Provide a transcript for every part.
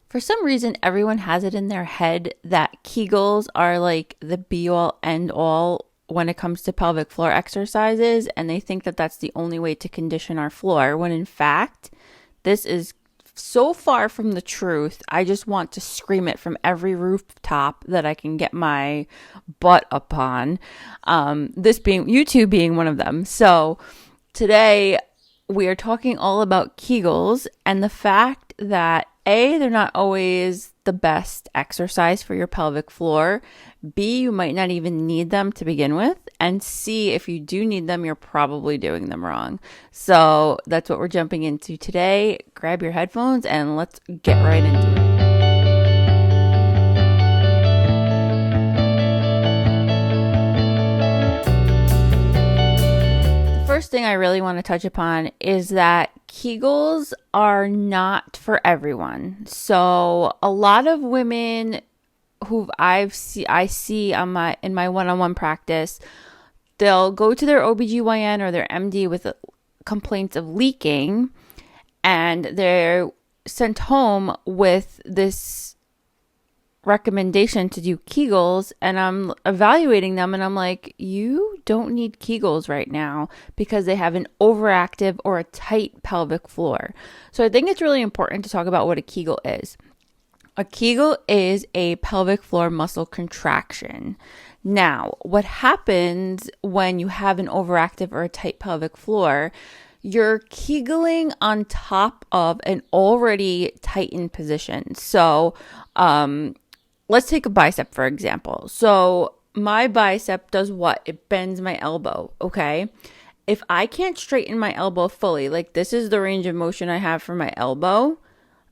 For some reason, everyone has it in their head that Kegels are like the be all end all when it comes to pelvic floor exercises, and they think that that's the only way to condition our floor, when in fact, this is so far from the truth. I just want to scream it from every rooftop that I can get my butt upon. This being YouTube being one of them. So today we are talking all about Kegels and the fact that they're not always the best exercise for your pelvic floor. B, you might not even need them to begin with. And C, if you do need them, you're probably doing them wrong. So that's what we're jumping into today. Grab your headphones and let's get right into it. First thing I really want to touch upon is that Kegels are not for everyone. So a lot of women who I see in my one-on-one practice, they'll go to their OBGYN or their MD with complaints of leaking, and they're sent home with this recommendation to do Kegels, and I'm evaluating them and I'm like, you don't need Kegels right now because they have an overactive or a tight pelvic floor. So I think it's really important to talk about what a Kegel is. A Kegel is a pelvic floor muscle contraction. Now, what happens when you have an overactive or a tight pelvic floor? You're kegeling on top of an already tightened position. So, let's take a bicep, for example. So my bicep does what? It bends my elbow, okay? If I can't straighten my elbow fully, like this is the range of motion I have for my elbow.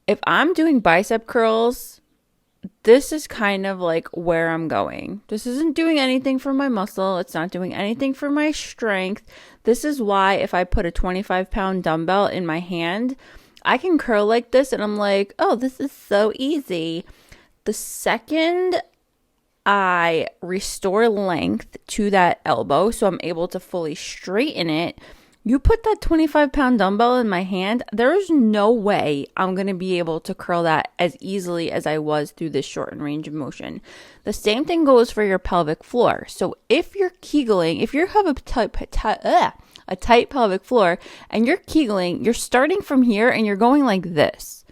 If I'm doing bicep curls, this is kind of like where I'm going. This isn't doing anything for my muscle. It's not doing anything for my strength. This is why if I put a 25-pound dumbbell in my hand, I can curl like this and I'm like, oh, this is so easy. The second I restore length to that elbow, so I'm able to fully straighten it, you put that 25-pound dumbbell in my hand, there's no way I'm going to be able to curl that as easily as I was through this shortened range of motion. The same thing goes for your pelvic floor. So if you're kegeling, if you have a tight pelvic floor and you're kegeling, you're starting from here and you're going like this,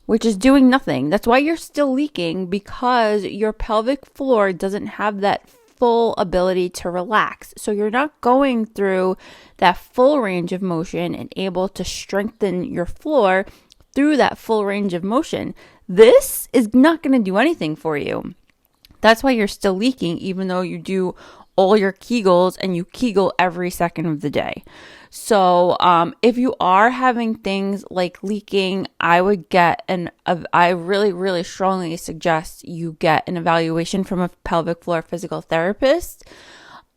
which is doing nothing. That's why you're still leaking, because your pelvic floor doesn't have that full ability to relax. So you're not going through that full range of motion and able to strengthen your floor through that full range of motion. This is not going to do anything for you. That's why you're still leaking, even though you do all your Kegels and you Kegel every second of the day. So if you are having things like leaking, I really, really strongly suggest you get an evaluation from a pelvic floor physical therapist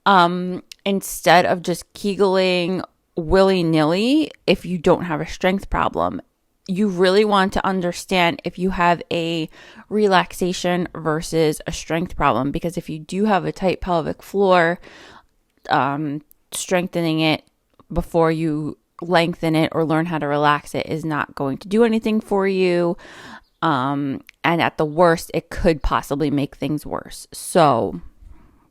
instead of just Kegeling willy-nilly if you don't have a strength problem. You really want to understand if you have a relaxation versus a strength problem, because if you do have a tight pelvic floor, strengthening it before you lengthen it or learn how to relax it is not going to do anything for you. And at the worst, it could possibly make things worse. So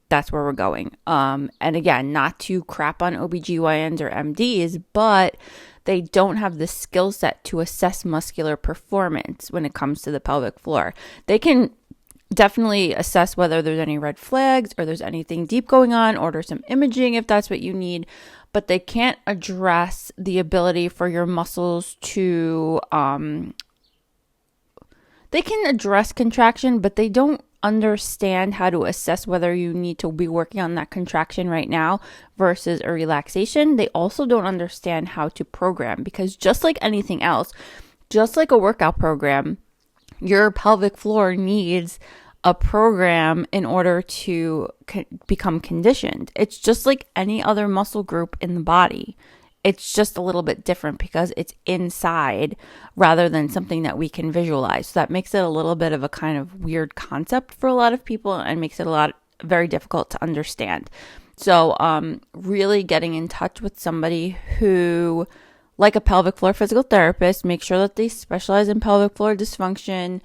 that's where we're going. And again, not to crap on OBGYNs or MDs, but they don't have the skill set to assess muscular performance when it comes to the pelvic floor. They can definitely assess whether there's any red flags or there's anything deep going on, order some imaging if that's what you need, but they can't address the ability for your muscles to, they can address contraction, but they don't understand how to assess whether you need to be working on that contraction right now versus a relaxation. They also don't understand how to program, because just like anything else, just like a workout program, your pelvic floor needs a program in order to become conditioned. It's just like any other muscle group in the body. It's just a little bit different because it's inside rather than something that we can visualize. So that makes it a little bit of a kind of weird concept for a lot of people and makes it very difficult to understand. So really getting in touch with somebody who like a pelvic floor physical therapist, make sure that they specialize in pelvic floor dysfunction,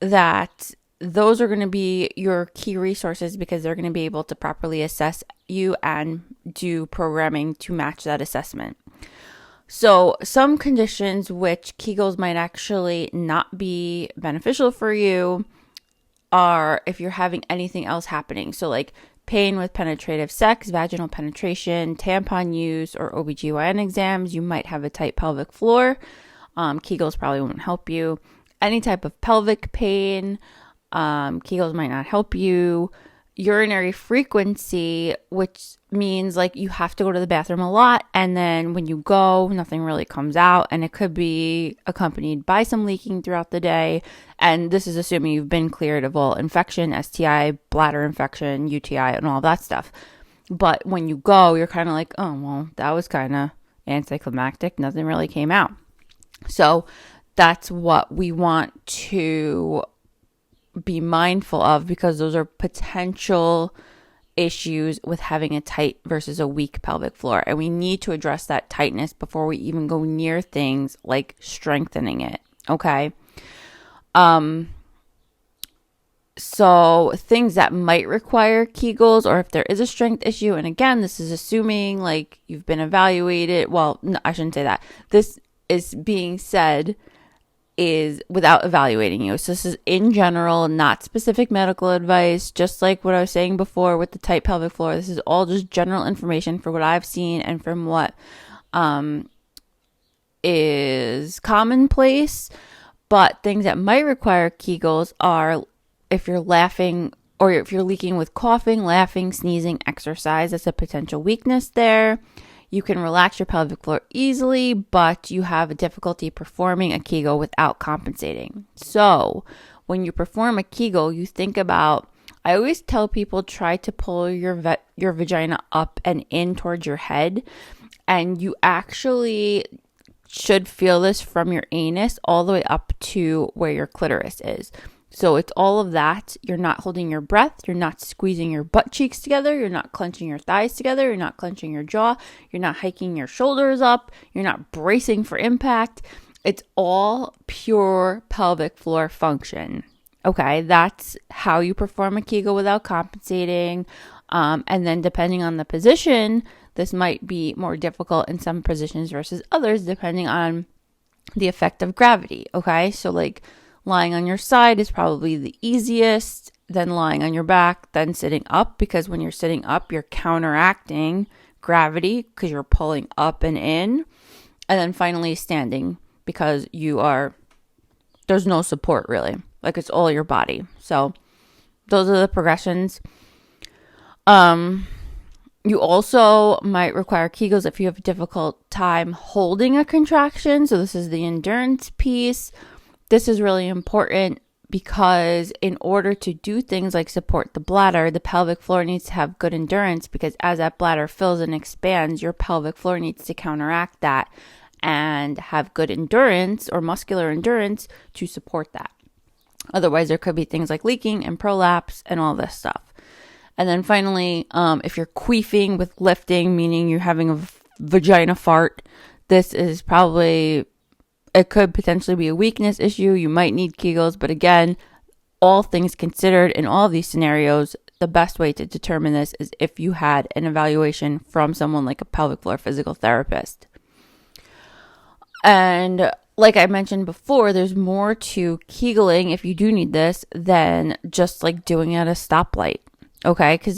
that those are going to be your key resources because they're going to be able to properly assess you and do programming to match that assessment. So some conditions which Kegels might actually not be beneficial for you are if you're having anything else happening. So like pain with penetrative sex, vaginal penetration, tampon use, or OBGYN exams, you might have a tight pelvic floor. Kegels probably won't help you. Any type of pelvic pain, Kegels might not help you. Urinary frequency, which means like you have to go to the bathroom a lot, and then when you go, nothing really comes out, and it could be accompanied by some leaking throughout the day. And this is assuming you've been cleared of all infection, STI, bladder infection, UTI, and all that stuff. But when you go, you're kind of like, oh, well, that was kind of anticlimactic. Nothing really came out. So that's what we want to be mindful of, because those are potential issues with having a tight versus a weak pelvic floor. And we need to address that tightness before we even go near things like strengthening it. Okay. So things that might require Kegels, or if there is a strength issue, and again, this is assuming like you've been evaluated. Well, no, I shouldn't say that. This is being said is without evaluating you. So this is in general, not specific medical advice. Just like what I was saying before with the tight pelvic floor, this is all just general information for what I've seen and from what is commonplace. But things that might require Kegels are if you're laughing or if you're leaking with coughing, laughing, sneezing, exercise. That's a potential weakness there. You can relax your pelvic floor easily, but you have a difficulty performing a Kegel without compensating. So when you perform a Kegel, you think about, I always tell people, try to pull your vagina up and in towards your head. And you actually should feel this from your anus all the way up to where your clitoris is. So it's all of that. You're not holding your breath. You're not squeezing your butt cheeks together. You're not clenching your thighs together. You're not clenching your jaw. You're not hiking your shoulders up. You're not bracing for impact. It's all pure pelvic floor function. Okay, that's how you perform a Kegel without compensating. And then depending on the position, this might be more difficult in some positions versus others, depending on the effect of gravity. Okay, so like lying on your side is probably the easiest, then lying on your back, then sitting up, because when you're sitting up, you're counteracting gravity because you're pulling up and in. And then finally standing, because there's no support really. Like it's all your body. So those are the progressions. You also might require Kegels if you have a difficult time holding a contraction. So this is the endurance piece. This is really important because in order to do things like support the bladder, the pelvic floor needs to have good endurance, because as that bladder fills and expands, your pelvic floor needs to counteract that and have good endurance or muscular endurance to support that. Otherwise, there could be things like leaking and prolapse and all this stuff. And then finally, if you're queefing with lifting, meaning you're having a vagina fart, this is probably... it could potentially be a weakness issue. You might need Kegels, but again, all things considered, in all of these scenarios, the best way to determine this is if you had an evaluation from someone like a pelvic floor physical therapist. And like I mentioned before, there's more to kegeling, if you do need this, than just like doing it at a stoplight. Okay, because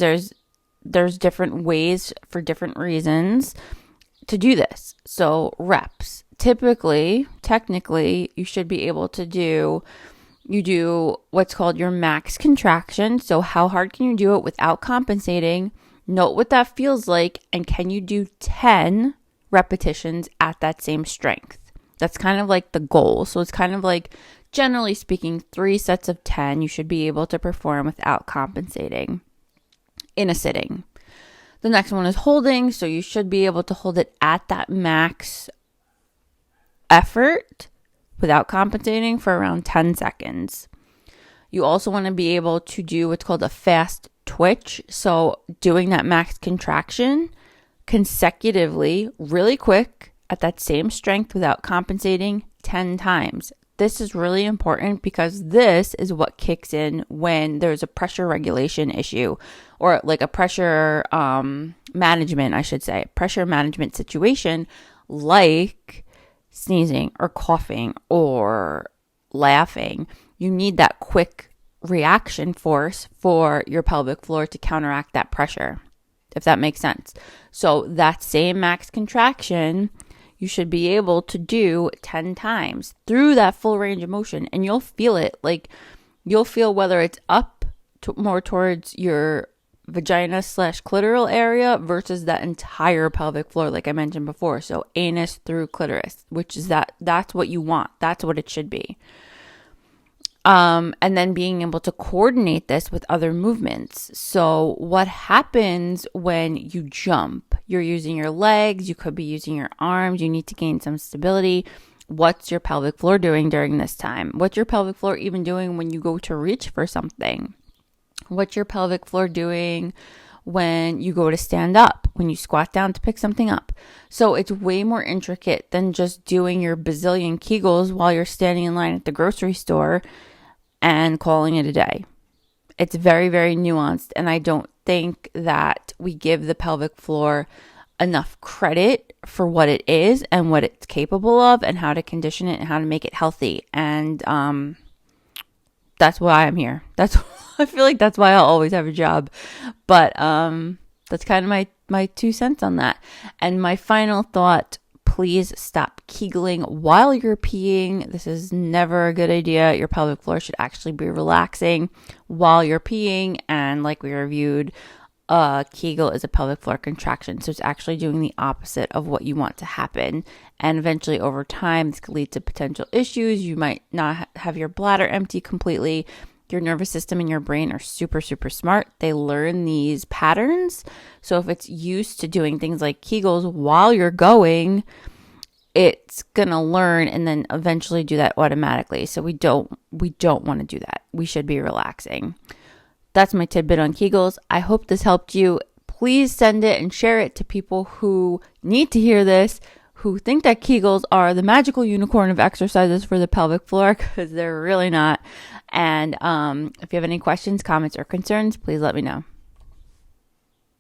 there's different ways for different reasons to do this. So reps. Technically, you should be able to do what's called your max contraction. So how hard can you do it without compensating? Note what that feels like. And can you do 10 repetitions at that same strength? That's kind of like the goal. So it's kind of like, generally speaking, 3 sets of 10 you should be able to perform without compensating in a sitting. The next one is holding. So you should be able to hold it at that max effort without compensating for around 10 seconds. You also want to be able to do what's called a fast twitch. So doing that max contraction consecutively, really quick, at that same strength without compensating 10 times. This is really important because this is what kicks in when there's a pressure regulation issue, or like a pressure management, I should say, pressure management situation, like sneezing or coughing or laughing. You need that quick reaction force for your pelvic floor to counteract that pressure, if that makes sense. So that same max contraction, you should be able to do 10 times through that full range of motion, and you'll feel it. Like, you'll feel whether it's up more towards your vagina / clitoral area versus that entire pelvic floor, like I mentioned before. So anus through clitoris, which is that's what you want. That's what it should be. And then being able to coordinate this with other movements. So what happens when you jump? You're using your legs, you could be using your arms, you need to gain some stability. What's your pelvic floor doing during this time? What's your pelvic floor even doing when you go to reach for something? What's your pelvic floor doing when you go to stand up, when you squat down to pick something up? So it's way more intricate than just doing your bazillion Kegels while you're standing in line at the grocery store and calling it a day. It's very, very nuanced, and I don't think that we give the pelvic floor enough credit for what it is and what it's capable of and how to condition it and how to make it healthy. And that's why I'm here. I feel like that's why I'll always have a job. But that's kind of my 2 cents on that. And my final thought, please stop kegeling while you're peeing. This is never a good idea. Your pelvic floor should actually be relaxing while you're peeing. And like we reviewed, Kegel is a pelvic floor contraction. So it's actually doing the opposite of what you want to happen. And eventually over time, this could lead to potential issues. You might not have your bladder empty completely. Your nervous system and your brain are super, super smart. They learn these patterns. So if it's used to doing things like Kegels while you're going, it's going to learn and then eventually do that automatically. So we don't want to do that. We should be relaxing. That's my tidbit on Kegels. I hope this helped you. Please send it and share it to people who need to hear this, who think that Kegels are the magical unicorn of exercises for the pelvic floor, because they're really not. And if you have any questions, comments, or concerns, please let me know.